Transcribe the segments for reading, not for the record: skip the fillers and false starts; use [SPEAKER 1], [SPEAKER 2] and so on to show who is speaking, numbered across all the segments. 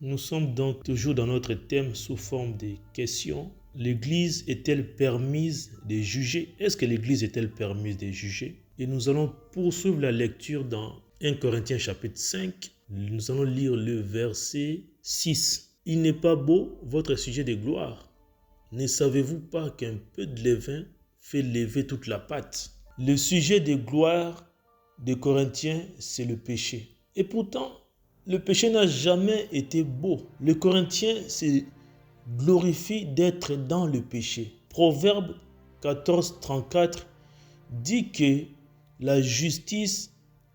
[SPEAKER 1] Nous sommes donc toujours dans notre thème sous forme de questions. L'Église est-elle permise de juger? Est-ce que l'Église est-elle permise de juger? Et nous allons poursuivre la lecture dans 1 Corinthiens chapitre 5. Nous allons lire le verset 6. Il n'est pas beau votre sujet de gloire. Ne savez-vous pas qu'un peu de levain fait lever toute la pâte? Le sujet de gloire des Corinthiens, c'est le péché. Et pourtant, le péché n'a jamais été beau. Les Corinthiens se glorifient d'être dans le péché. Proverbe 14, 34 dit que la justice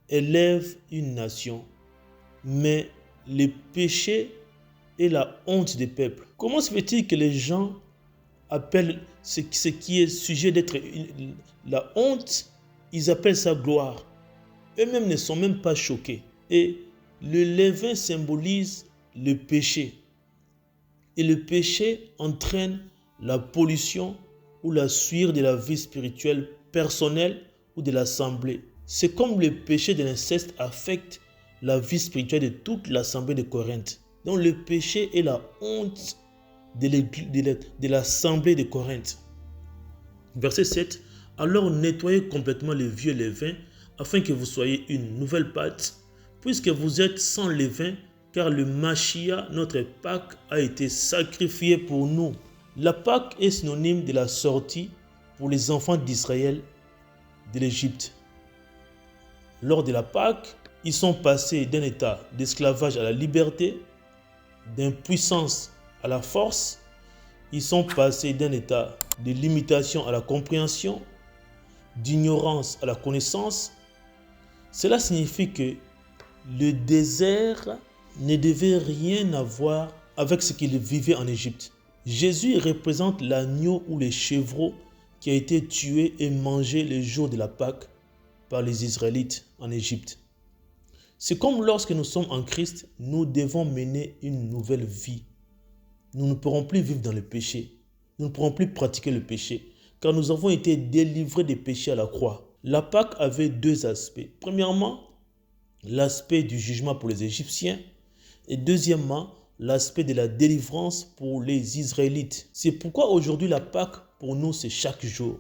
[SPEAKER 1] élève une nation, mais le péché est la honte des peuples. Comment se fait-il que les gens appellent ce qui est sujet d'être la honte, ils appellent ça gloire? Eux-mêmes ne sont même pas choqués. Et le levain symbolise le péché. Et le péché entraîne la pollution ou la souillure de la vie spirituelle personnelle ou de l'assemblée. C'est comme le péché de l'inceste affecte la vie spirituelle de toute l'assemblée de Corinthe. Donc le péché est la honte de l'assemblée de Corinthe. Verset 7. Alors nettoyez complètement le vieux levain afin que vous soyez une nouvelle pâte, puisque vous êtes sans levain, car le Machia, notre Pâque, a été sacrifié pour nous. La Pâque est synonyme de la sortie pour les enfants d'Israël de l'Égypte. Lors de la Pâque, ils sont passés d'un état d'esclavage à la liberté, d'impuissance à la force. Ils sont passés d'un état de limitation à la compréhension, d'ignorance à la connaissance. Cela signifie que le désert ne devait rien avoir avec ce qu'ils vivaient en Égypte. Jésus représente l'agneau ou les chevreaux qui a été tué et mangé le jour de la Pâque par les Israélites en Égypte. C'est comme lorsque nous sommes en Christ, nous devons mener une nouvelle vie. Nous ne pourrons plus vivre dans le péché. Nous ne pourrons plus pratiquer le péché, car nous avons été délivrés des péchés à la croix. La Pâque avait deux aspects. Premièrement, l'aspect du jugement pour les Égyptiens et deuxièmement, l'aspect de la délivrance pour les Israélites. C'est pourquoi aujourd'hui la Pâque pour nous c'est chaque jour,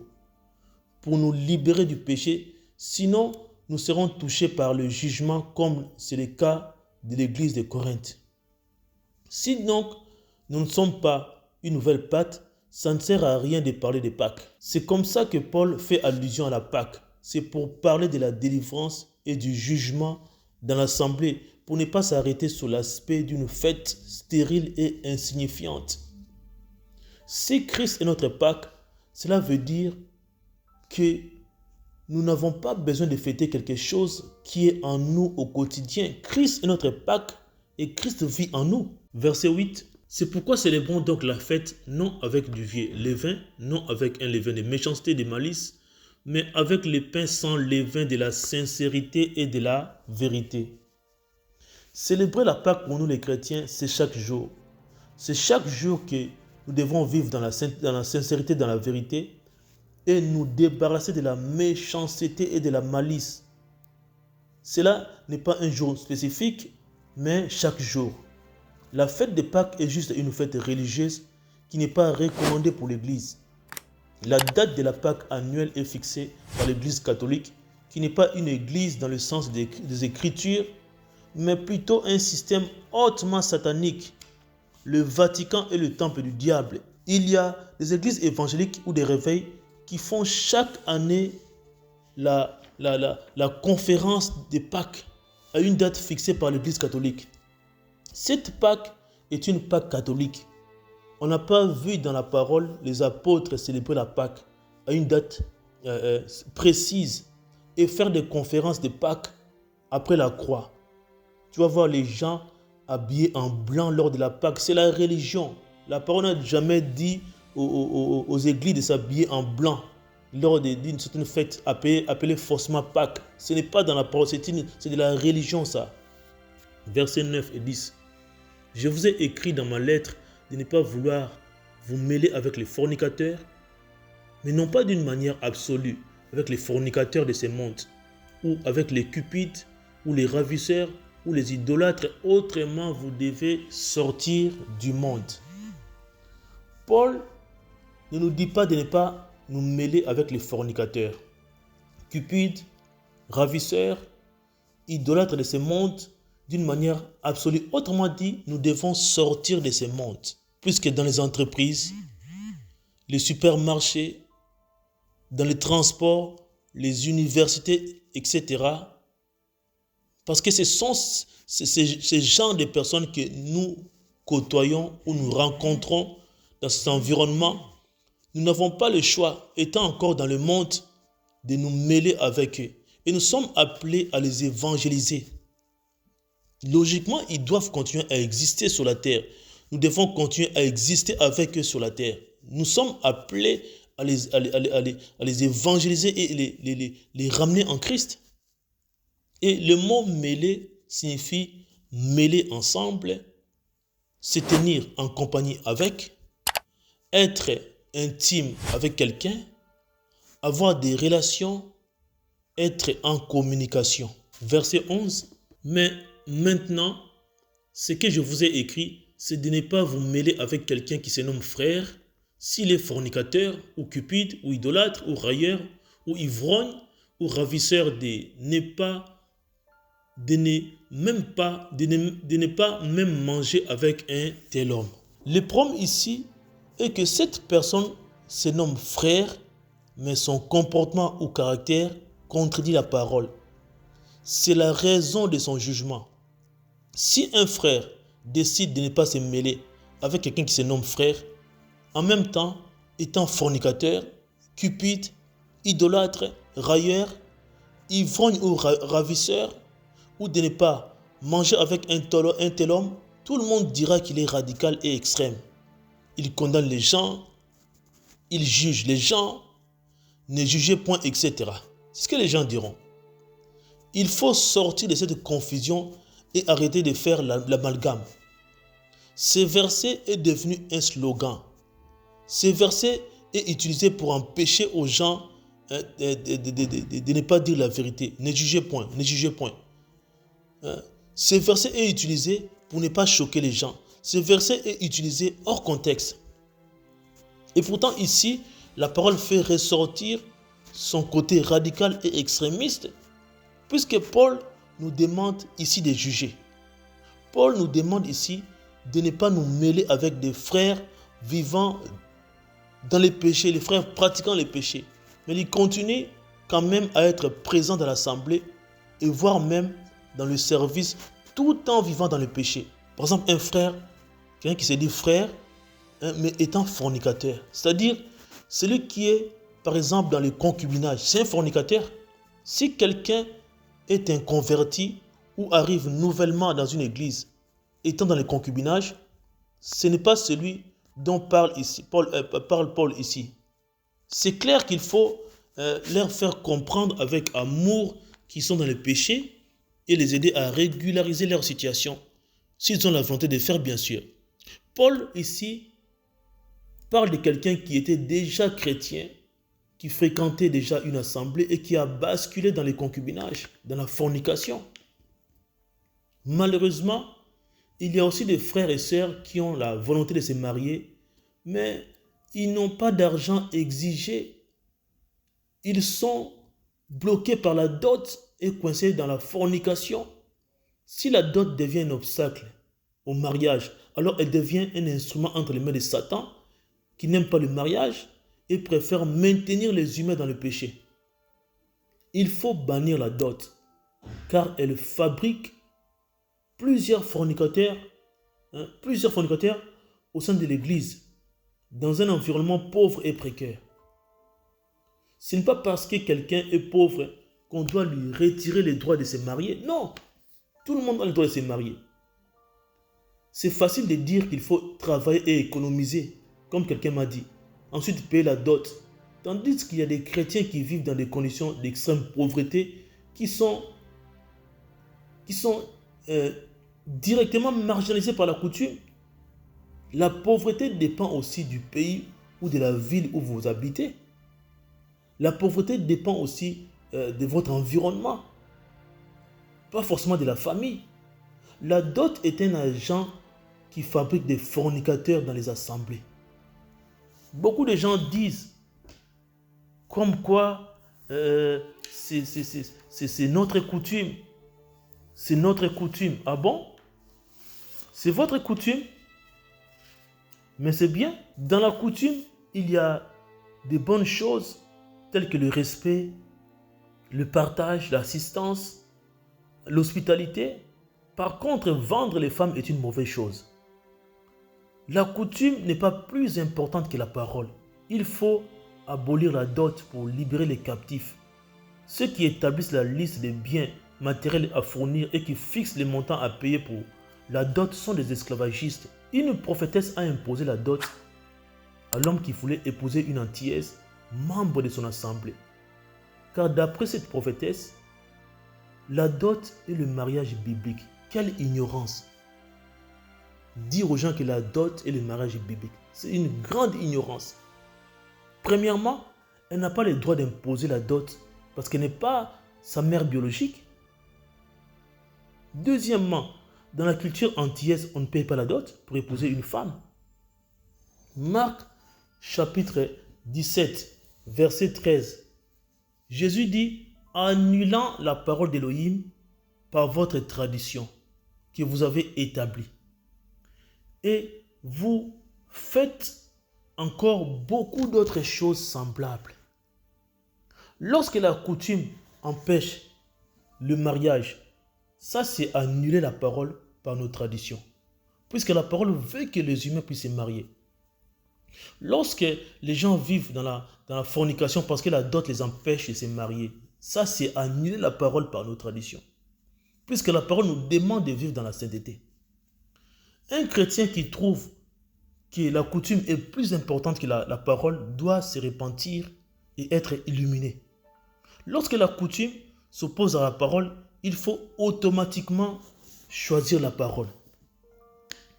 [SPEAKER 1] pour nous libérer du péché, sinon nous serons touchés par le jugement comme c'est le cas de l'église de Corinthe. Si donc nous ne sommes pas une nouvelle Pâque, ça ne sert à rien de parler de Pâques. C'est comme ça que Paul fait allusion à la Pâque. C'est pour parler de la délivrance et du jugement dans l'assemblée, pour ne pas s'arrêter sur l'aspect d'une fête stérile et insignifiante. Si Christ est notre Pâque, cela veut dire que nous n'avons pas besoin de fêter quelque chose qui est en nous au quotidien. Christ est notre Pâque et Christ vit en nous. Verset 8. C'est pourquoi célébrons donc la fête non avec du vieux levain, non avec un levain de méchanceté et de malice, mais avec le pain sans levain de la sincérité et de la vérité. Célébrer la Pâque pour nous les chrétiens, c'est chaque jour. C'est chaque jour que nous devons vivre dans la sincérité, dans la vérité, et nous débarrasser de la méchanceté et de la malice. Cela n'est pas un jour spécifique, mais chaque jour. La fête de Pâques est juste une fête religieuse qui n'est pas recommandée pour l'Église. La date de la Pâque annuelle est fixée par l'Église catholique, qui n'est pas une église dans le sens des Écritures, mais plutôt un système hautement satanique. Le Vatican est le temple du diable. Il y a des églises évangéliques ou des réveils qui font chaque année la conférence de Pâques à une date fixée par l'Église catholique. Cette Pâque est une Pâque catholique. On n'a pas vu dans la parole les apôtres célébrer la Pâque à une date précise et faire des conférences de Pâques après la croix. Tu vas voir les gens habillés en blanc lors de la Pâque. C'est la religion. La parole n'a jamais dit aux églises de s'habiller en blanc lors d'une certaine fête appelée faussement Pâques. Ce n'est pas dans la parole, c'est de la religion ça. Versets 9 et 10. Je vous ai écrit dans ma lettre de ne pas vouloir vous mêler avec les fornicateurs, mais non pas d'une manière absolue, avec les fornicateurs de ce monde, ou avec les cupides, ou les ravisseurs, ou les idolâtres, autrement vous devez sortir du monde. Paul ne nous dit pas de ne pas nous mêler avec les fornicateurs, cupides, ravisseurs, idolâtres de ce monde d'une manière absolue. Autrement dit, nous devons sortir de ce monde, puisque dans les entreprises, les supermarchés, dans les transports, les universités, etc. Parce que ce sont ces genres de personnes que nous côtoyons ou nous rencontrons dans cet environnement. Nous n'avons pas le choix, étant encore dans le monde, de nous mêler avec eux. Et nous sommes appelés à les évangéliser. Logiquement, ils doivent continuer à exister sur la terre. Nous devons continuer à exister avec eux sur la terre. Nous sommes appelés à les évangéliser et les ramener en Christ. Et le mot mêler signifie mêler ensemble, se tenir en compagnie avec, être intime avec quelqu'un, avoir des relations, être en communication. Verset 11. Mais maintenant, ce que je vous ai écrit, c'est de ne pas vous mêler avec quelqu'un qui se nomme frère, s'il est fornicateur, ou cupide, ou idolâtre, ou railleur, ou ivrogne, ou ravisseur de ne pas même manger avec un tel homme. Le problème ici est que cette personne se nomme frère, mais son comportement ou caractère contredit la parole. C'est la raison de son jugement. Si un frère décide de ne pas se mêler avec quelqu'un qui se nomme frère, en même temps étant fornicateur, cupide, idolâtre, railleur, ivrogne ou ravisseur, ou de ne pas manger avec un tel homme, tout le monde dira qu'il est radical et extrême. Il condamne les gens, il juge les gens, ne jugez point, etc. C'est ce que les gens diront. Il faut sortir de cette confusion et arrêter de faire l'amalgame. Ce verset est devenu un slogan. Ce verset est utilisé pour empêcher aux gens de ne pas dire la vérité. Ne jugez point, ne jugez point. Ce verset est utilisé pour ne pas choquer les gens. Ce verset est utilisé hors contexte. Et pourtant ici, la parole fait ressortir son côté radical et extrémiste, puisque Paul nous demande ici de juger. Paul nous demande ici de ne pas nous mêler avec des frères vivant dans les péchés, les frères pratiquant les péchés. Mais il continue quand même à être présent dans l'assemblée et voire même dans le service tout en vivant dans le péché. Par exemple, un frère, quelqu'un qui se dit frère, mais étant fornicateur. C'est-à-dire, celui qui est, par exemple, dans le concubinage, c'est un fornicateur. Si quelqu'un est un converti ou arrive nouvellement dans une église, étant dans le concubinage, ce n'est pas celui dont parle Paul ici. C'est clair qu'il faut leur faire comprendre avec amour qu'ils sont dans le péché et les aider à régulariser leur situation, s'ils ont la volonté de faire, bien sûr. Paul ici parle de quelqu'un qui était déjà chrétien, qui fréquentait déjà une assemblée et qui a basculé dans le concubinage, dans la fornication. Malheureusement, il y a aussi des frères et sœurs qui ont la volonté de se marier, mais ils n'ont pas d'argent exigé. Ils sont bloqués par la dot et coincés dans la fornication. Si la dot devient un obstacle au mariage, alors elle devient un instrument entre les mains de Satan qui n'aime pas le mariage et préfère maintenir les humains dans le péché. Il faut bannir la dot car elle fabrique plusieurs fornicateurs au sein de l'Église dans un environnement pauvre et précaire. Ce n'est pas parce que quelqu'un est pauvre qu'on doit lui retirer les droits de se marier. Non, tout le monde a le droit de se marier. C'est facile de dire qu'il faut travailler et économiser, comme quelqu'un m'a dit. Ensuite, payer la dot. Tandis qu'il y a des chrétiens qui vivent dans des conditions d'extrême pauvreté qui sont directement marginalisés par la coutume. La pauvreté dépend aussi du pays ou de la ville où vous habitez. La pauvreté dépend aussi de votre environnement, pas forcément de la famille. La dot est un agent qui fabrique des fornicateurs dans les assemblées. Beaucoup de gens disent comme quoi c'est notre coutume. C'est notre coutume. Ah bon? C'est votre coutume? Mais c'est bien. Dans la coutume, il y a des bonnes choses telles que le respect, le partage, l'assistance, l'hospitalité. Par contre, vendre les femmes est une mauvaise chose. La coutume n'est pas plus importante que la parole. Il faut abolir la dot pour libérer les captifs. Ceux qui établissent la liste des biens matériels à fournir et qui fixent les montants à payer pour la dot sont des esclavagistes. Une prophétesse a imposé la dot à l'homme qui voulait épouser une antillaise, membre de son assemblée. Car d'après cette prophétesse, la dot est le mariage biblique. Quelle ignorance! Dire aux gens que la dot est le mariage biblique, c'est une grande ignorance. Premièrement, elle n'a pas le droit d'imposer la dot parce qu'elle n'est pas sa mère biologique. Deuxièmement, dans la culture antillaise, on ne paye pas la dot pour épouser une femme. Marc chapitre 17, verset 13. Jésus dit, annulant la parole d'Élohim par votre tradition que vous avez établie. Et vous faites encore beaucoup d'autres choses semblables. Lorsque la coutume empêche le mariage, ça c'est annuler la parole par nos traditions. Puisque la parole veut que les humains puissent se marier. Lorsque les gens vivent dans la fornication parce que la dot les empêche de se marier, ça c'est annuler la parole par nos traditions. Puisque la parole nous demande de vivre dans la sainteté. Un chrétien qui trouve que la coutume est plus importante que la parole doit se repentir et être illuminé. Lorsque la coutume s'oppose à la parole, il faut automatiquement choisir la parole.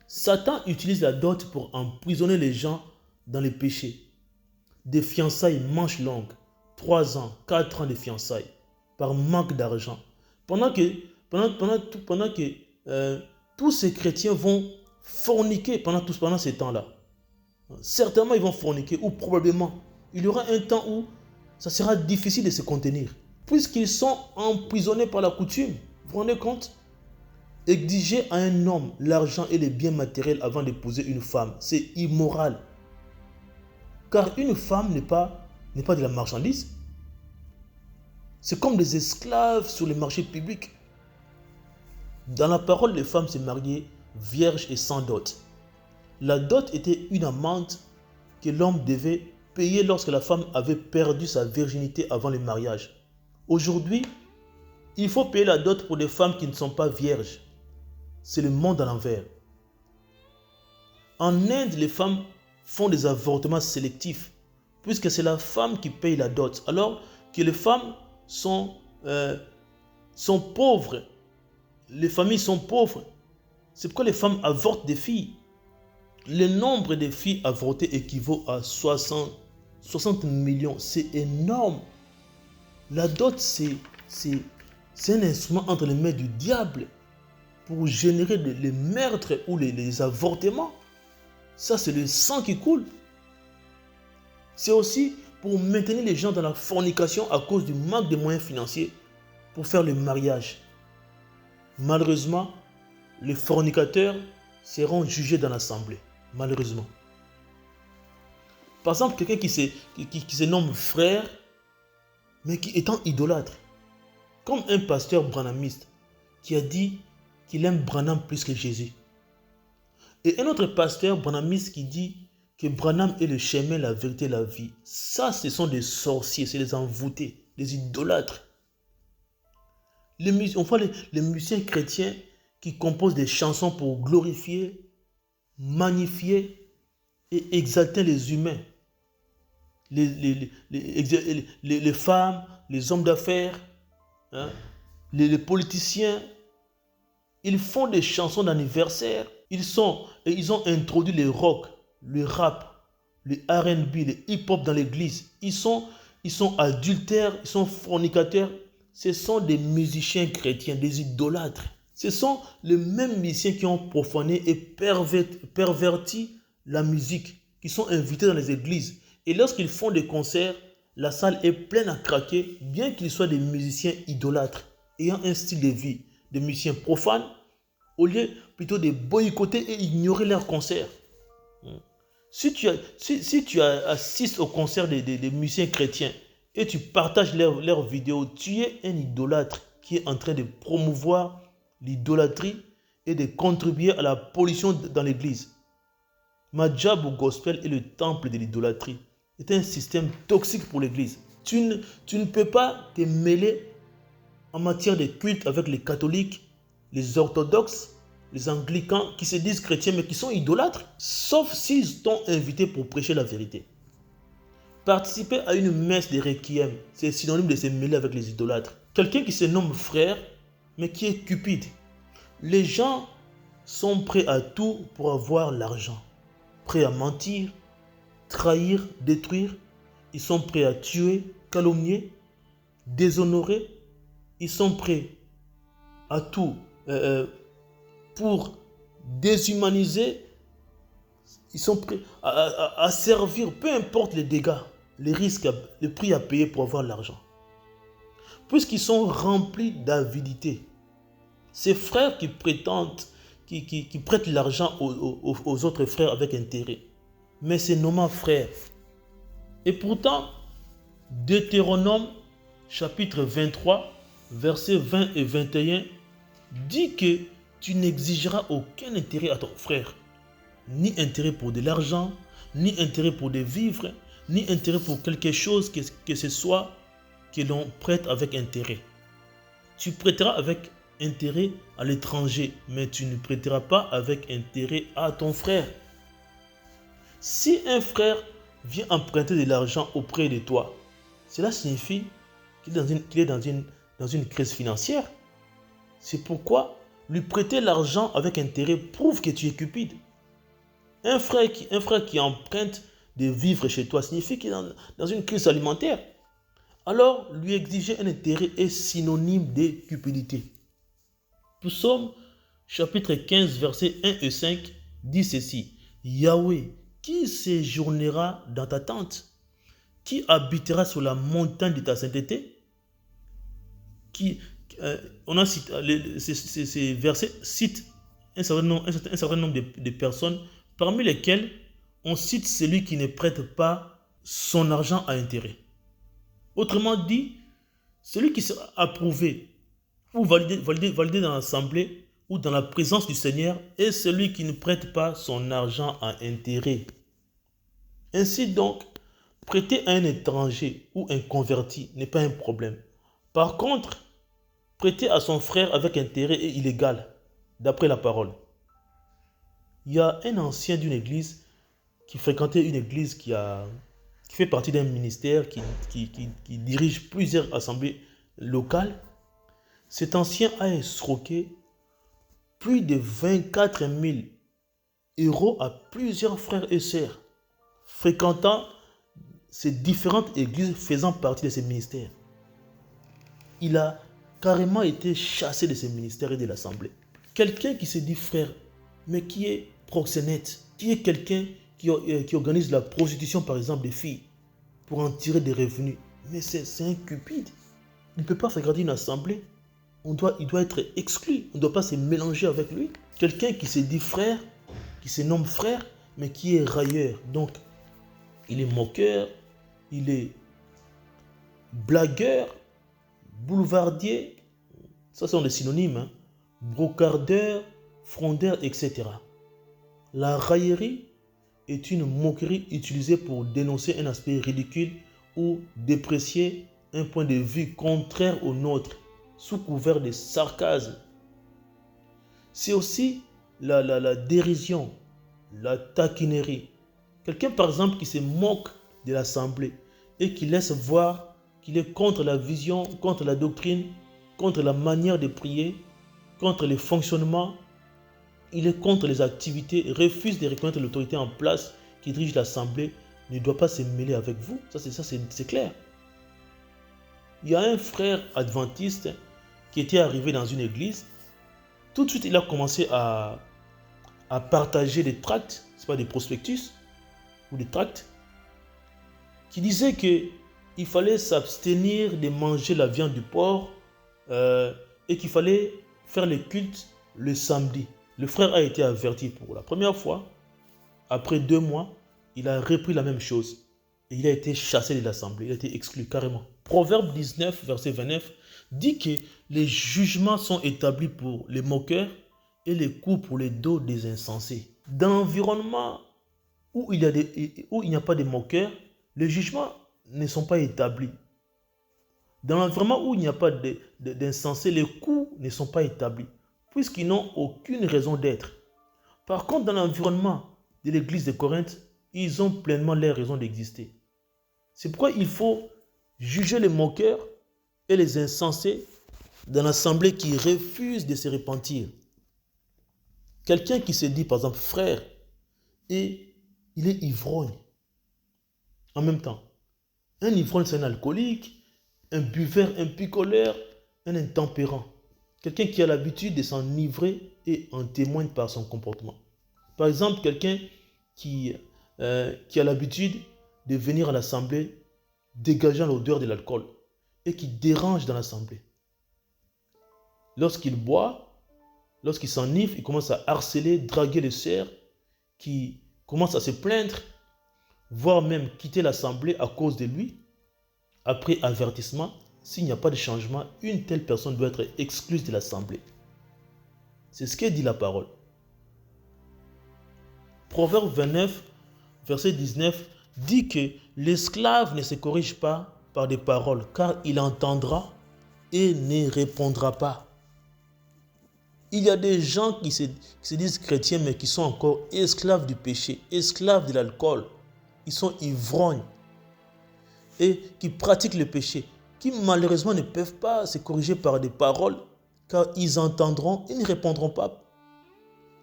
[SPEAKER 1] Satan utilise la dot pour emprisonner les gens dans les péchés. Des fiançailles manches longues, 3 ans, 4 ans de fiançailles, par manque d'argent. Pendant que tous ces chrétiens vont forniquer pendant ces temps-là. Certainement, ils vont forniquer ou probablement, il y aura un temps où ça sera difficile de se contenir. Puisqu'ils sont emprisonnés par la coutume. Vous vous rendez compte? Exiger à un homme l'argent et les biens matériels avant d'épouser une femme, c'est immoral. Car une femme n'est pas de la marchandise. C'est comme des esclaves sur les marchés publics. Dans la parole, les femmes se mariaient vierges et sans dot. La dot était une amende que l'homme devait payer lorsque la femme avait perdu sa virginité avant le mariage. Aujourd'hui, il faut payer la dot pour des femmes qui ne sont pas vierges. C'est le monde à l'envers. En Inde, les femmes font des avortements sélectifs, puisque c'est la femme qui paye la dot, alors que les femmes sont pauvres. Les familles sont pauvres. C'est pourquoi les femmes avortent des filles. Le nombre de filles avortées équivaut à 60 millions. C'est énorme. La dot, c'est un instrument entre les mains du diable pour générer les meurtres ou les avortements. Ça, c'est le sang qui coule. C'est aussi pour maintenir les gens dans la fornication à cause du manque de moyens financiers pour faire le mariage. Malheureusement, les fornicateurs seront jugés dans l'assemblée. Malheureusement. Par exemple, quelqu'un qui se nomme frère, mais qui étant idolâtre. Comme un pasteur branhamiste qui a dit qu'il aime Branham plus que Jésus. Et un autre pasteur branhamiste qui dit que Branham est le chemin, la vérité et la vie. Ça, ce sont des sorciers, c'est des envoûtés, des idolâtres. On voit les musiciens chrétiens qui composent des chansons pour glorifier, magnifier et exalter les humains. Les femmes, les hommes d'affaires, hein, les politiciens. Ils font des chansons d'anniversaire. Ils ont introduit le rock, le rap, le R&B, le hip-hop dans l'église. Ils sont adultères, ils sont fornicateurs. Ce sont des musiciens chrétiens, des idolâtres. Ce sont les mêmes musiciens qui ont profané et perverti la musique, qui sont invités dans les églises. Et lorsqu'ils font des concerts, la salle est pleine à craquer, bien qu'ils soient des musiciens idolâtres, ayant un style de vie, des musiciens profanes, au lieu plutôt de boycotter et ignorer leurs concerts. Si tu assistes au concert des musiciens chrétiens et tu partages leurs vidéos, tu es un idolâtre qui est en train de promouvoir l'idolâtrie et de contribuer à la pollution dans l'église. Madjab au gospel est le temple de l'idolâtrie. C'est un système toxique pour l'église. Tu ne peux pas te mêler en matière de culte avec les catholiques, les orthodoxes, les anglicans qui se disent chrétiens mais qui sont idolâtres, sauf s'ils t'ont invité pour prêcher la vérité. Participer à une messe de requiem, c'est synonyme de se mêler avec les idolâtres. Quelqu'un qui se nomme frère mais qui est cupide. Les gens sont prêts à tout pour avoir l'argent. Prêts à mentir, trahir, détruire. Ils sont prêts à tuer, calomnier, déshonorer. Ils sont prêts à tout pour déshumaniser. Ils sont prêts à servir, peu importe les dégâts, les risques, les prix à payer pour avoir l'argent. Puisqu'ils sont remplis d'avidité. Ces frères qui prétendent, qui prêtent l'argent aux autres frères avec intérêt. Mais c'est nommé frère. Et pourtant, Deutéronome chapitre 23, versets 20 et 21, dit que tu n'exigeras aucun intérêt à ton frère. Ni intérêt pour de l'argent, ni intérêt pour des vivres, ni intérêt pour quelque chose que ce soit que l'on prête avec intérêt. Tu prêteras avec intérêt à l'étranger, mais tu ne prêteras pas avec intérêt à ton frère. Si un frère vient emprunter de l'argent auprès de toi, cela signifie qu'il est dans une crise financière. C'est pourquoi lui prêter l'argent avec intérêt prouve que tu es cupide. Un frère qui emprunte de vivre chez toi signifie qu'il est dans une crise alimentaire. Alors, lui exiger un intérêt est synonyme de cupidité. Psaume chapitre 15, versets 1 et 5 dit ceci. Yahweh, qui séjournera dans ta tente? Qui habitera sur la montagne de ta sainteté? On a cité, ces versets citent un certain nombre de personnes, parmi lesquelles on cite celui qui ne prête pas son argent à intérêt. Autrement dit, celui qui sera approuvé ou validé dans l'assemblée ou dans la présence du Seigneur est celui qui ne prête pas son argent à intérêt. Ainsi donc, prêter à un étranger ou un converti n'est pas un problème. Par contre, prêter à son frère avec intérêt est illégal, d'après la parole. Il y a un ancien d'une église qui fréquentait une église qui fait partie d'un ministère qui dirige plusieurs assemblées locales. Cet ancien a escroqué plus de 24 000 euros à plusieurs frères et sœurs fréquentant ces différentes églises faisant partie de ces ministères. Il a carrément été chassé de ces ministères et de l'assemblée. Quelqu'un qui se dit frère, mais qui est proxénète, qui est quelqu'un qui organise la prostitution par exemple des filles pour en tirer des revenus. Mais c'est un cupide. Il ne peut pas fréquenter une assemblée. Il doit être exclu. On ne doit pas se mélanger avec lui. Quelqu'un qui se dit frère, qui se nomme frère, mais qui est railleur. Donc, il est moqueur, il est blagueur, boulevardier. Ça sont des synonymes. Brocardeur, frondeur, etc. La raillerie est une moquerie utilisée pour dénoncer un aspect ridicule ou déprécier un point de vue contraire au nôtre, sous couvert de sarcasme. C'est aussi la dérision, la taquinerie. Quelqu'un par exemple qui se moque de l'assemblée et qui laisse voir qu'il est contre la vision, contre la doctrine, contre la manière de prier, contre les fonctionnements. Il est contre les activités, refuse de reconnaître l'autorité en place qui dirige l'assemblée, ne doit pas se mêler avec vous. Ça, c'est clair. Il y a un frère adventiste qui était arrivé dans une église Tout de suite, il a commencé à partager des tracts, c'est pas des prospectus ou des tracts, qui disaient qu'il fallait s'abstenir de manger la viande du porc et qu'il fallait faire les cultes le samedi. Le frère a été averti pour la première fois. Après 2 mois, il a repris la même chose. Et il a été chassé de l'assemblée, il a été exclu carrément. Proverbe 19, verset 29, dit que les jugements sont établis pour les moqueurs et les coups pour les dos des insensés. Dans l'environnement où il n'y a pas de moqueurs, les jugements ne sont pas établis. Dans l'environnement où il n'y a pas d'insensés, les coups ne sont pas établis, puisqu'ils n'ont aucune raison d'être. Par contre, dans l'environnement de l'église de Corinthe, ils ont pleinement leur raison d'exister. C'est pourquoi il faut juger les moqueurs et les insensés dans l'assemblée qui refusent de se repentir. Quelqu'un qui se dit, par exemple, frère, et il est ivrogne en même temps. Un ivrogne, c'est un alcoolique, un buveur, un picoleur, un intempérant. Quelqu'un qui a l'habitude de s'enivrer et en témoigne par son comportement. Par exemple, quelqu'un qui a l'habitude de venir à l'assemblée dégageant l'odeur de l'alcool et qui dérange dans l'assemblée. Lorsqu'il boit, lorsqu'il s'enivre, il commence à harceler, draguer les sœurs, qui commencent à se plaindre, voire même quitter l'assemblée à cause de lui. Après avertissement, s'il n'y a pas de changement, une telle personne doit être exclue de l'assemblée. C'est ce que dit la parole. Proverbe 29, verset 19, dit que l'esclave ne se corrige pas par des paroles, car il entendra et ne répondra pas. Il y a des gens qui se disent chrétiens, mais qui sont encore esclaves du péché, esclaves de l'alcool. Ils sont ivrognes et qui pratiquent le péché, qui malheureusement ne peuvent pas se corriger par des paroles, car ils entendront et ne répondront pas.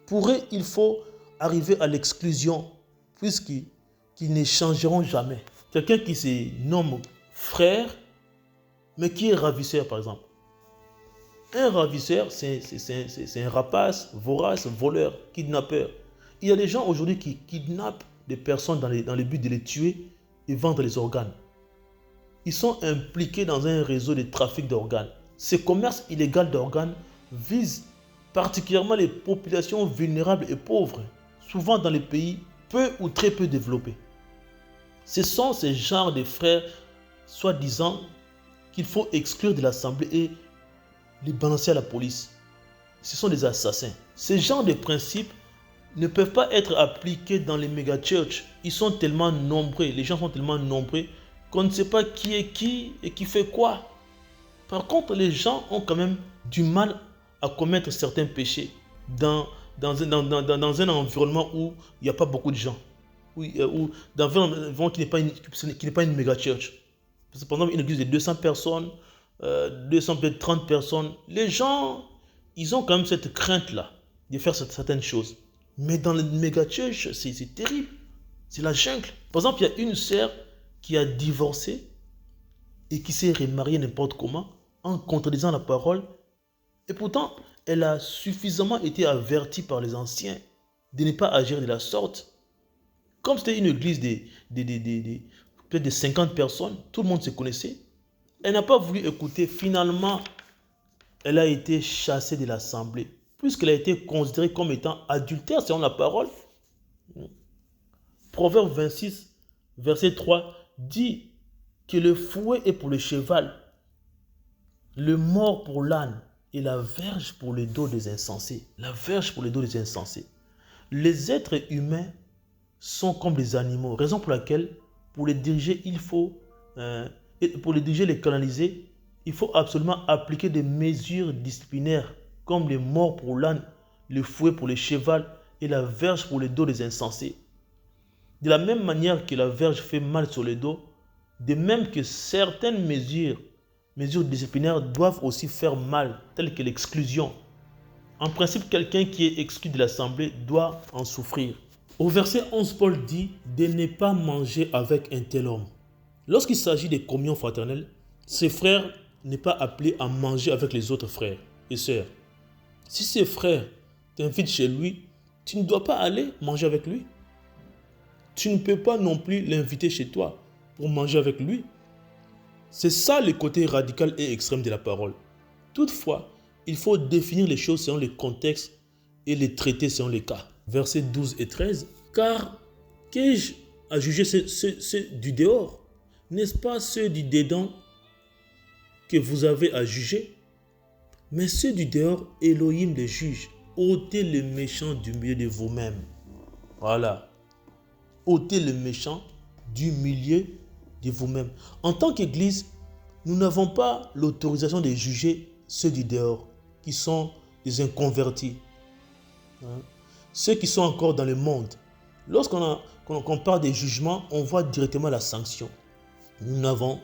[SPEAKER 1] Pour eux, il faut arriver à l'exclusion, puisqu'ils ne changeront jamais. Quelqu'un qui se nomme frère, mais qui est ravisseur, par exemple. Un ravisseur, c'est un rapace, vorace, voleur, kidnappeur. Il y a des gens aujourd'hui qui kidnappent des personnes dans le but de les tuer et vendre les organes. Ils sont impliqués dans un réseau de trafic d'organes. Ce commerce illégal d'organes vise particulièrement les populations vulnérables et pauvres, souvent dans les pays peu ou très peu développés. Ce sont ces genres de frères, soi-disant, qu'il faut exclure de l'assemblée et les balancer à la police. Ce sont des assassins. Ces genres de principes ne peuvent pas être appliqués dans les méga-churches. Ils sont tellement nombreux, les gens sont tellement nombreux qu'on ne sait pas qui est qui et qui fait quoi. Par contre, les gens ont quand même du mal à commettre certains péchés dans un environnement où il n'y a pas beaucoup de gens. Ou dans un environnement qui n'est pas une méga-church. Par exemple, une église de 200 personnes, 200 peut-être 30 personnes. Les gens, ils ont quand même cette crainte-là de faire certaines choses. Mais dans les méga-church, c'est terrible. C'est la jungle. Par exemple, il y a une sœur qui a divorcé et qui s'est remariée n'importe comment en contredisant la parole. Et pourtant, elle a suffisamment été avertie par les anciens de ne pas agir de la sorte. Comme c'était une église peut-être de 50 personnes, tout le monde se connaissait. Elle n'a pas voulu écouter. Finalement, elle a été chassée de l'assemblée, puisqu'elle a été considérée comme étant adultère selon la parole. Proverbe 26, verset 3, dit que le fouet est pour le cheval, le mors pour l'âne et la verge pour le dos des insensés. La verge pour le dos des insensés. Les êtres humains sont comme des animaux, raison pour laquelle, pour les diriger, pour les diriger, les canaliser, il faut absolument appliquer des mesures disciplinaires, comme les morts pour l'âne, le fouet pour le cheval et la verge pour le dos des insensés. De la même manière que la verge fait mal sur le dos, de même que certaines mesures disciplinaires doivent aussi faire mal, telles que l'exclusion. En principe, quelqu'un qui est exclu de l'assemblée doit en souffrir. Au verset 11, Paul dit de ne pas manger avec un tel homme. Lorsqu'il s'agit des communions fraternelles, ses frères n'est pas appelé à manger avec les autres frères et sœurs. Si ses frères t'invitent chez lui, tu ne dois pas aller manger avec lui. Tu ne peux pas non plus l'inviter chez toi pour manger avec lui. C'est ça le côté radical et extrême de la parole. Toutefois, il faut définir les choses selon le contexte et les traiter selon les cas. Versets 12 et 13. Car qu'ai-je à juger ceux du dehors? N'est-ce pas ceux du dedans que vous avez à juger? Mais ceux du dehors, Elohim les juge. Ôtez le méchant du milieu de vous-même. Voilà. Ôtez le méchant du milieu de vous-même. En tant qu'Église, nous n'avons pas l'autorisation de juger ceux du dehors, qui sont des inconvertis. Ceux qui sont encore dans le monde. Lorsqu'on parle des jugements, on voit directement la sanction. Nous n'avons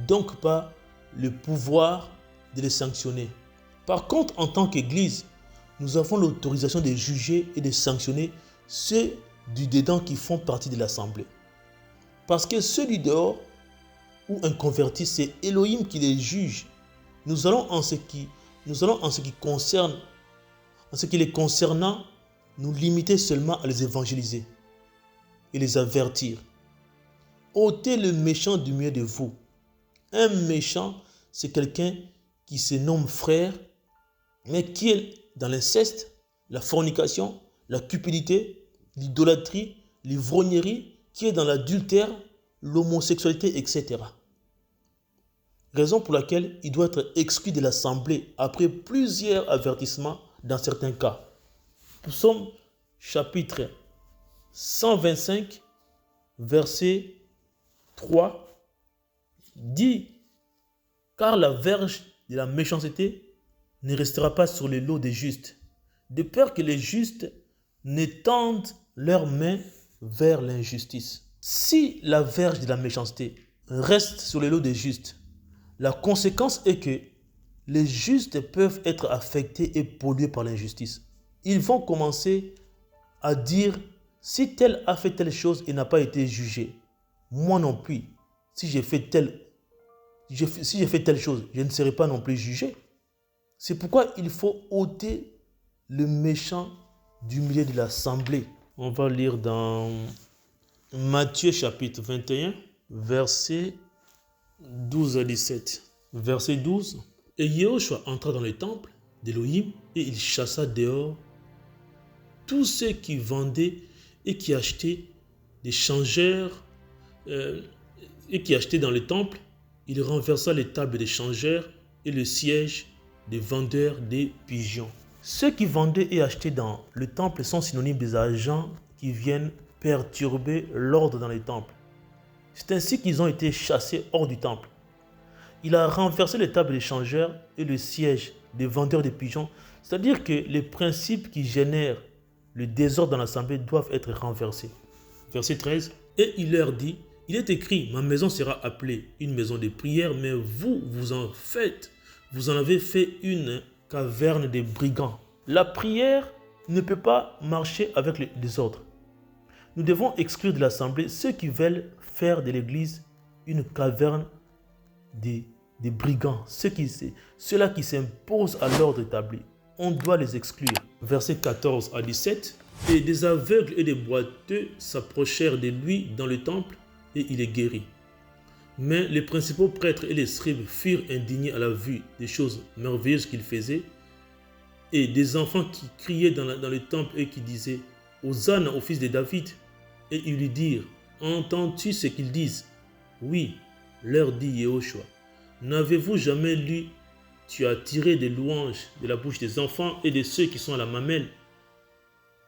[SPEAKER 1] donc pas le pouvoir de les sanctionner. Par contre, en tant qu'Église, nous avons l'autorisation de juger et de sanctionner ceux du dedans qui font partie de l'assemblée. Parce que ceux du dehors ou inconvertis, c'est Elohim qui les juge. Nous allons en ce qui les concernant, nous limiter seulement à les évangéliser et les avertir. Ôtez le méchant du milieu de vous. Un méchant, c'est quelqu'un qui se nomme frère, mais qui est dans l'inceste, la fornication, la cupidité, l'idolâtrie, l'ivrognerie, qui est dans l'adultère, l'homosexualité, etc. Raison pour laquelle il doit être exclu de l'assemblée après plusieurs avertissements dans certains cas. Psaume chapitre 125, verset 3, dit « Car la verge de la méchanceté ne restera pas sur les lots des justes, de peur que les justes n'étendent leurs mains vers l'injustice. » Si la verge de la méchanceté reste sur les lots des justes, la conséquence est que les justes peuvent être affectés et pollués par l'injustice. Ils vont commencer à dire, si tel a fait telle chose et n'a pas été jugé, moi non plus, si j'ai fait telle chose, je ne serai pas non plus jugé. C'est pourquoi il faut ôter le méchant du milieu de l'assemblée. On va lire dans Matthieu chapitre 21, versets 12 à 17. Verset 12. Et Yehoshua entra dans le temple d'Élohim et il chassa dehors tous ceux qui vendaient et qui achetaient des changeurs et qui achetaient dans le temple. Il renversa les tables des changeurs et le siège des vendeurs des pigeons. Ceux qui vendaient et achetaient dans le temple sont synonymes des agents qui viennent perturber l'ordre dans les temples. C'est ainsi qu'ils ont été chassés hors du temple. Il a renversé les tables des changeurs et le siège des vendeurs de pigeons. C'est-à-dire que les principes qui génèrent le désordre dans l'assemblée doivent être renversés. Verset 13. Et il leur dit, il est écrit, ma maison sera appelée une maison de prière, mais vous en avez fait une caverne des brigands. La prière ne peut pas marcher avec le désordre. Nous devons exclure de l'assemblée ceux qui veulent faire de l'église une caverne des brigands, ceux-là qui s'imposent à l'ordre établi. On doit les exclure. Versets 14 à 17. Et des aveugles et des boiteux s'approchèrent de lui dans le temple et il est guéri. Mais les principaux prêtres et les scribes furent indignés à la vue des choses merveilleuses qu'il faisait et des enfants qui criaient dans le temple et qui disaient « Hosanna au fils de David » et ils lui dirent « Entends-tu ce qu'ils disent ?» Oui, leur dit Yehoshua. N'avez-vous jamais lu, tu as tiré des louanges de la bouche des enfants et de ceux qui sont à la mamelle?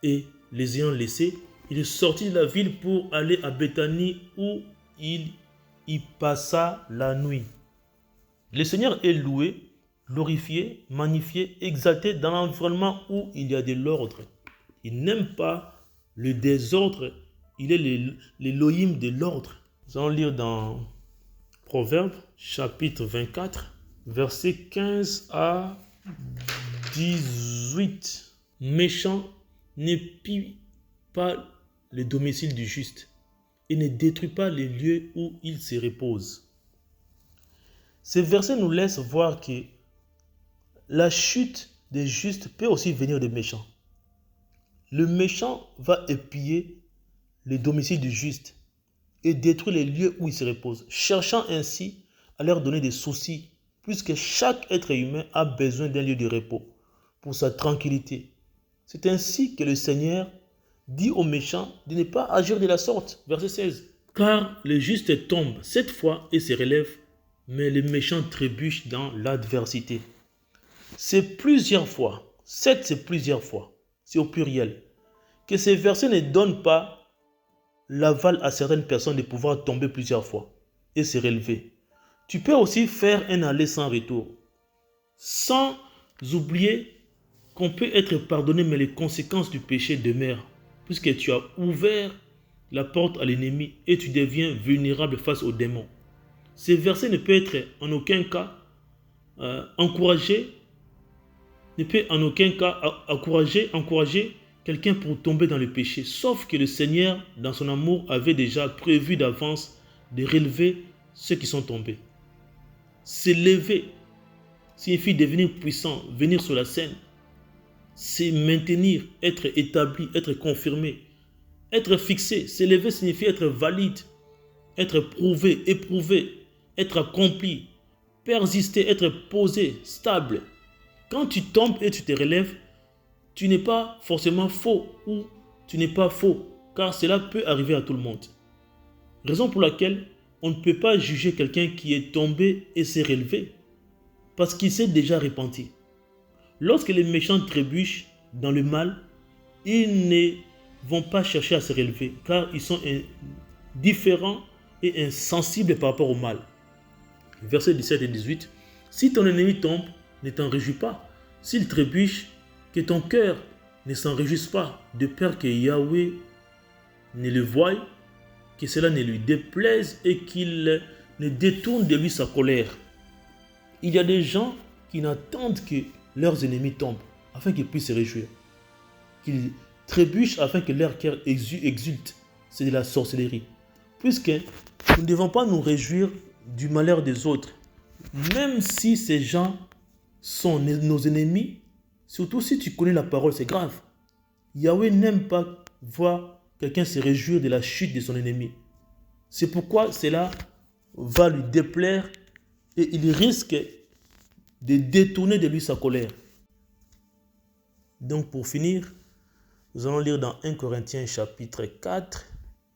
[SPEAKER 1] Et les ayant laissés, il est sorti de la ville pour aller à Béthanie où il y passa la nuit. Le Seigneur est loué, glorifié, magnifié, exalté dans l'environnement où il y a de l'ordre. Il n'aime pas le désordre, il est l'Élohim de l'ordre. Nous allons lire dans Proverbes, chapitre 24, versets 15 à 18. Méchant n'épie pas le domicile du juste et ne détruit pas les lieux où il se repose. Ces versets nous laissent voir que la chute des justes peut aussi venir des méchants. Le méchant va épier les domiciles du juste et détruire les lieux où il se repose, cherchant ainsi à leur donner des soucis, puisque chaque être humain a besoin d'un lieu de repos pour sa tranquillité. C'est ainsi que le Seigneur dit aux méchants de ne pas agir de la sorte. Verset 16. Car le juste tombe 7 fois et se relève, mais le méchant trébuche dans l'adversité. C'est plusieurs fois, 7 c'est plusieurs fois, c'est au pluriel, que ces versets ne donnent pas l'aval à certaines personnes de pouvoir tomber plusieurs fois et se relever. Tu peux aussi faire un aller sans retour, sans oublier qu'on peut être pardonné, mais les conséquences du péché demeurent, puisque tu as ouvert la porte à l'ennemi et tu deviens vulnérable face aux démons. Ces versets ne peuvent être en aucun cas encourager quelqu'un pour tomber dans le péché, sauf que le Seigneur, dans son amour, avait déjà prévu d'avance de relever ceux qui sont tombés. S'élever signifie devenir puissant, venir sur la scène. C'est maintenir, être établi, être confirmé, être fixé. S'élever signifie être valide, être prouvé, éprouvé, être accompli, persister, être posé, stable. Quand tu tombes et tu te relèves, tu n'es pas forcément faux ou tu n'es pas faux, car cela peut arriver à tout le monde. Raison pour laquelle on ne peut pas juger quelqu'un qui est tombé et s'est relevé, parce qu'il s'est déjà repenti. Lorsque les méchants trébuchent dans le mal, ils ne vont pas chercher à se relever, car ils sont différents et insensibles par rapport au mal. Versets 17 et 18. Si ton ennemi tombe, ne t'en réjouis pas. S'il trébuche, que ton cœur ne s'en réjouisse pas, de peur que Yahweh ne le voie, que cela ne lui déplaise et qu'il ne détourne de lui sa colère. Il y a des gens qui n'attendent que leurs ennemis tombent afin qu'ils puissent se réjouir, qu'ils trébuchent afin que leur cœur exulte. C'est de la sorcellerie. Puisque nous ne devons pas nous réjouir du malheur des autres, même si ces gens sont nos ennemis. Surtout si tu connais la parole, c'est grave. Yahweh n'aime pas voir quelqu'un se réjouir de la chute de son ennemi. C'est pourquoi cela va lui déplaire et il risque de détourner de lui sa colère. Donc pour finir, nous allons lire dans 1 Corinthiens chapitre 4,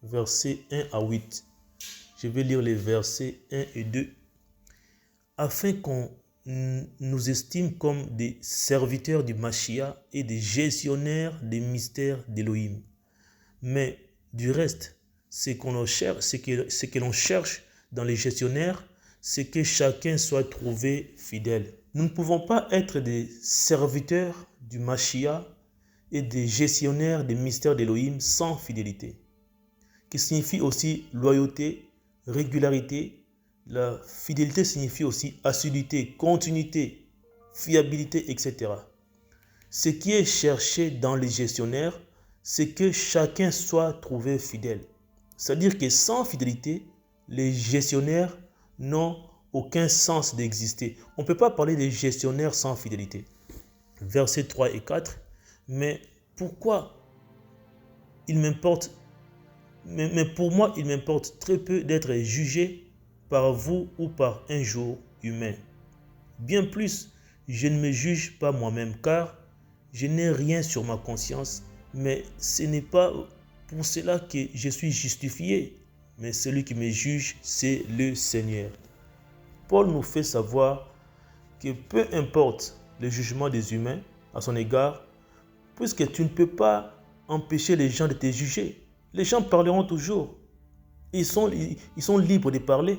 [SPEAKER 1] versets 1 à 8. Je vais lire les versets 1 et 2. Afin qu'on nous estime comme des serviteurs du Mashiach et des gestionnaires des mystères d'Élohim. Mais du reste, ce que l'on cherche dans les gestionnaires, c'est que chacun soit trouvé fidèle. Nous ne pouvons pas être des serviteurs du Mashiach et des gestionnaires des mystères d'Élohim sans fidélité, qui signifie aussi loyauté, régularité. La fidélité signifie aussi assiduité, continuité, fiabilité, etc. Ce qui est cherché dans les gestionnaires, c'est que chacun soit trouvé fidèle. C'est-à-dire que sans fidélité, les gestionnaires n'ont aucun sens d'exister. On ne peut pas parler des gestionnaires sans fidélité. Versets 3 et 4. Mais pourquoi il m'importe, mais pour moi, il m'importe très peu d'être jugé par vous ou par un jour humain. Bien plus, je ne me juge pas moi-même, car je n'ai rien sur ma conscience, mais ce n'est pas pour cela que je suis justifié, mais celui qui me juge, c'est le Seigneur. Paul nous fait savoir que peu importe le jugement des humains à son égard, puisque tu ne peux pas empêcher les gens de te juger. Les gens parleront toujours. Ils sont libres de parler.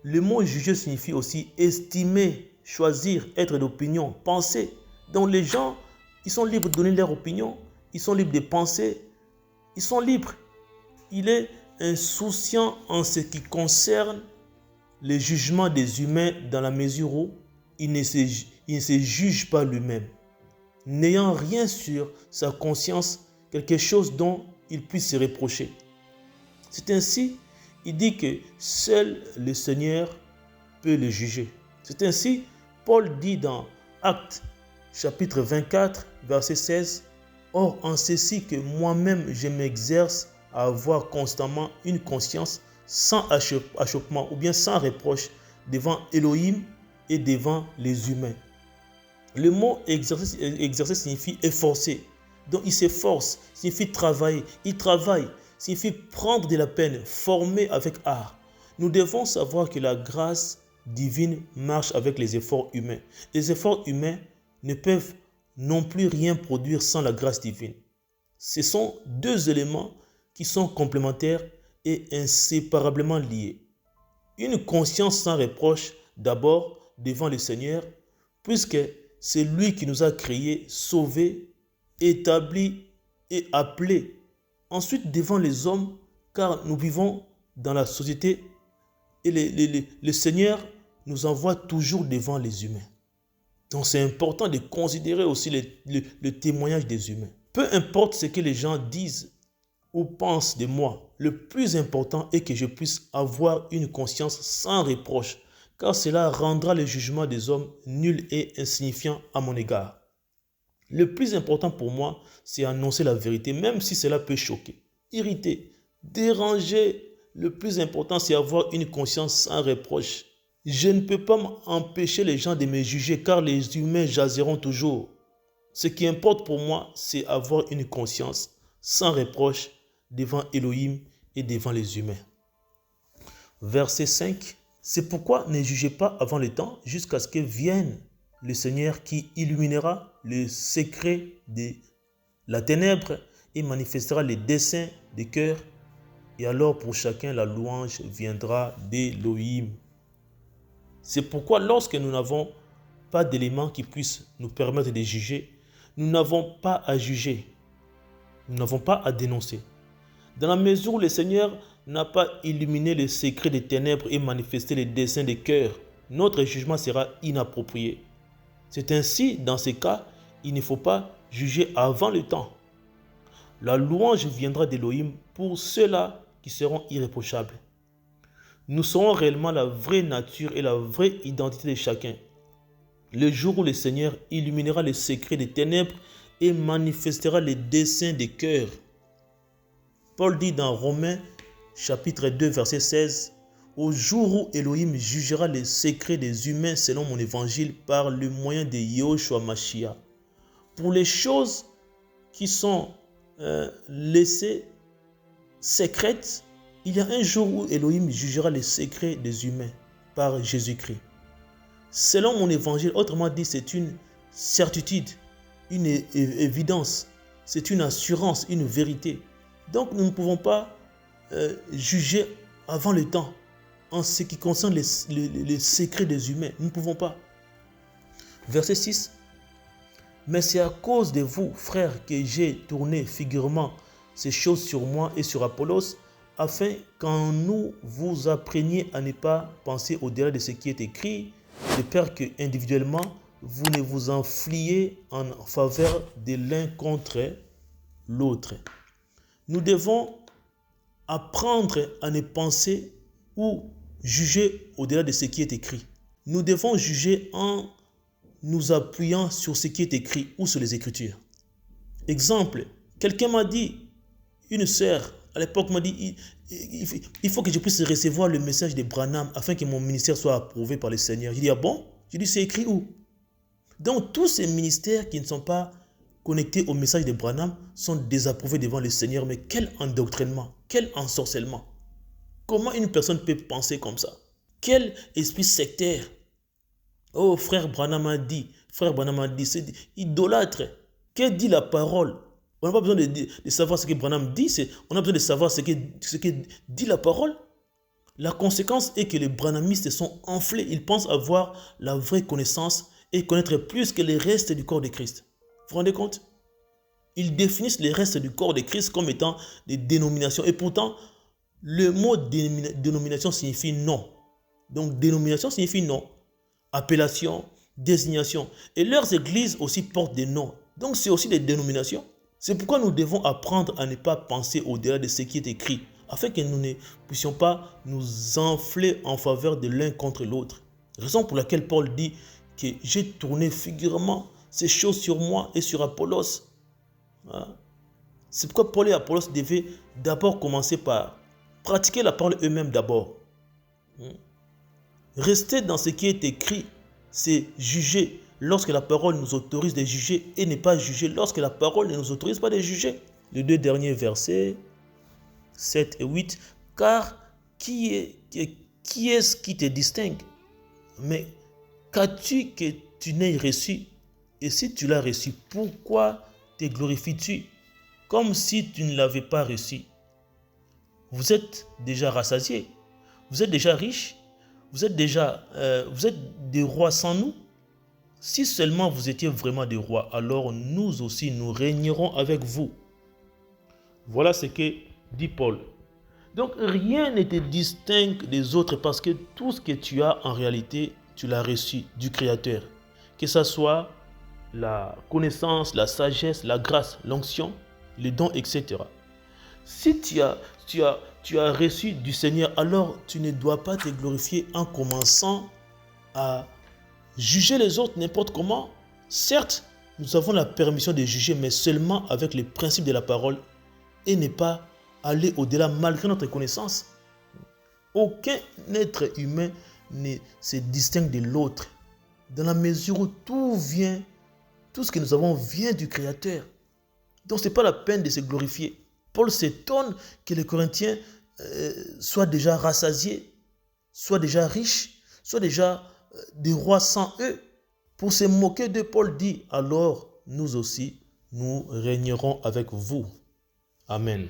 [SPEAKER 1] Le mot juger signifie aussi estimer, choisir, être d'opinion, penser. Donc les gens, ils sont libres de donner leur opinion, ils sont libres de penser, ils sont libres. Il est insouciant en ce qui concerne le jugement des humains dans la mesure où il ne se juge pas lui-même, n'ayant rien sur sa conscience, quelque chose dont il puisse se reprocher. C'est ainsi, il dit que seul le Seigneur peut le juger. C'est ainsi, Paul dit dans Actes chapitre 24, verset 16. Or, en ceci que moi-même je m'exerce à avoir constamment une conscience sans achoppement ou bien sans reproche devant Elohim et devant les humains. Le mot exercer signifie efforcer. Donc il s'efforce, signifie travailler. Il travaille, signifie prendre de la peine, former avec art. Nous devons savoir que la grâce divine marche avec les efforts humains. Les efforts humains ne peuvent non plus rien produire sans la grâce divine. Ce sont deux éléments qui sont complémentaires et inséparablement liés. Une conscience sans reproche d'abord devant le Seigneur, puisque c'est lui qui nous a créés, sauvés, établis et appelés. Ensuite devant les hommes, car nous vivons dans la société et le Seigneur nous envoie toujours devant les humains. Donc c'est important de considérer aussi le témoignage des humains. Peu importe ce que les gens disent ou pensent de moi, le plus important est que je puisse avoir une conscience sans reproche, car cela rendra le jugement des hommes nul et insignifiant à mon égard. Le plus important pour moi, c'est annoncer la vérité, même si cela peut choquer, irriter, déranger. Le plus important, c'est avoir une conscience sans reproche. Je ne peux pas empêcher les gens de me juger, car les humains jaseront toujours. Ce qui importe pour moi, c'est avoir une conscience sans reproche devant Elohim et devant les humains. Verset 5. C'est pourquoi ne jugez pas avant le temps, jusqu'à ce que vienne le Seigneur qui illuminera le secret de la ténèbre et manifestera les desseins des cœurs. Et alors pour chacun la louange viendra d'Elohim. C'est pourquoi lorsque nous n'avons pas d'éléments qui puissent nous permettre de juger, nous n'avons pas à juger, nous n'avons pas à dénoncer. Dans la mesure où le Seigneur n'a pas illuminé les secrets des ténèbres et manifesté les desseins des cœurs, notre jugement sera inapproprié. C'est ainsi, dans ces cas, il ne faut pas juger avant le temps. La louange viendra d'Elohim pour ceux-là qui seront irréprochables. Nous saurons réellement la vraie nature et la vraie identité de chacun. Le jour où le Seigneur illuminera les secrets des ténèbres et manifestera les desseins des cœurs. Paul dit dans Romains chapitre 2 verset 16, « Au jour où Elohim jugera les secrets des humains selon mon évangile par le moyen de Yahushua Mashiach. » Pour les choses qui sont laissées secrètes, il y a un jour où Elohim jugera les secrets des humains par Jésus-Christ. Selon mon évangile, autrement dit, c'est une certitude, une évidence, c'est une assurance, une vérité. Donc nous ne pouvons pas juger avant le temps en ce qui concerne les secrets des humains. Nous ne pouvons pas. Verset 6. Mais c'est à cause de vous, frères, que j'ai tourné figurement ces choses sur moi et sur Apollos, afin qu'en nous vous appreniez à ne pas penser au-delà de ce qui est écrit, de peur que individuellement vous ne vous enfliez en faveur de l'un contre l'autre. Nous devons apprendre à ne penser ou juger au-delà de ce qui est écrit. Nous devons juger en nous appuyant sur ce qui est écrit ou sur les Écritures. Exemple, quelqu'un m'a dit, une sœur à l'époque m'a dit, il faut que je puisse recevoir le message de Branham afin que mon ministère soit approuvé par le Seigneur. J'ai dit, ah bon? J'ai dit, c'est écrit où? Donc tous ces ministères qui ne sont pas connectés au message de Branham sont désapprouvés devant le Seigneur. Mais quel endoctrinement, quel ensorcellement. Comment une personne peut penser comme ça? Quel esprit sectaire? Oh, frère Branham a dit, c'est idolâtre. Que dit la parole? On n'a pas besoin de savoir ce que Branham dit, on a besoin de savoir ce que dit la parole. La conséquence est que les branhamistes sont enflés. Ils pensent avoir la vraie connaissance et connaître plus que les restes du corps de Christ. Vous vous rendez compte? Ils définissent les restes du corps de Christ comme étant des dénominations. Et pourtant, le mot dénomination signifie nom. Donc, dénomination signifie nom. Appellation, désignation. Et leurs églises aussi portent des noms. Donc, c'est aussi des dénominations. C'est pourquoi nous devons apprendre à ne pas penser au-delà de ce qui est écrit, afin que nous ne puissions pas nous enfler en faveur de l'un contre l'autre. Raison pour laquelle Paul dit que j'ai tourné figurement ces choses sur moi et sur Apollos. Hein? C'est pourquoi Paul et Apollos devaient d'abord commencer par pratiquer la parole eux-mêmes d'abord. Rester dans ce qui est écrit, c'est juger lorsque la parole nous autorise de juger et ne pas juger lorsque la parole ne nous autorise pas de juger. Les deux derniers versets, 7 et 8, car qui est-ce qui te distingue? Mais qu'as-tu que tu n'aies reçu? Et si tu l'as reçu, pourquoi te glorifies-tu comme si tu ne l'avais pas reçu? Vous êtes déjà rassasiés, vous êtes déjà riches, vous êtes des rois sans nous. Si seulement vous étiez vraiment des rois, alors nous aussi nous régnerons avec vous. Voilà ce que dit Paul. Donc rien ne te distingue des autres parce que tout ce que tu as en réalité, tu l'as reçu du Créateur. Que ce soit la connaissance, la sagesse, la grâce, l'onction, les dons, etc. Si tu as reçu du Seigneur, alors tu ne dois pas te glorifier en commençant à juger les autres n'importe comment. Certes, nous avons la permission de juger, mais seulement avec les principes de la parole et ne pas aller au-delà malgré notre connaissance. Aucun être humain ne se distingue de l'autre dans la mesure où tout ce que nous avons vient du Créateur. Donc ce n'est pas la peine de se glorifier. Paul s'étonne que les Corinthiens soient déjà rassasiés, soient déjà riches, soient déjà des rois sans eux. Pour se moquer de Paul dit, alors nous aussi, nous régnerons avec vous. Amen.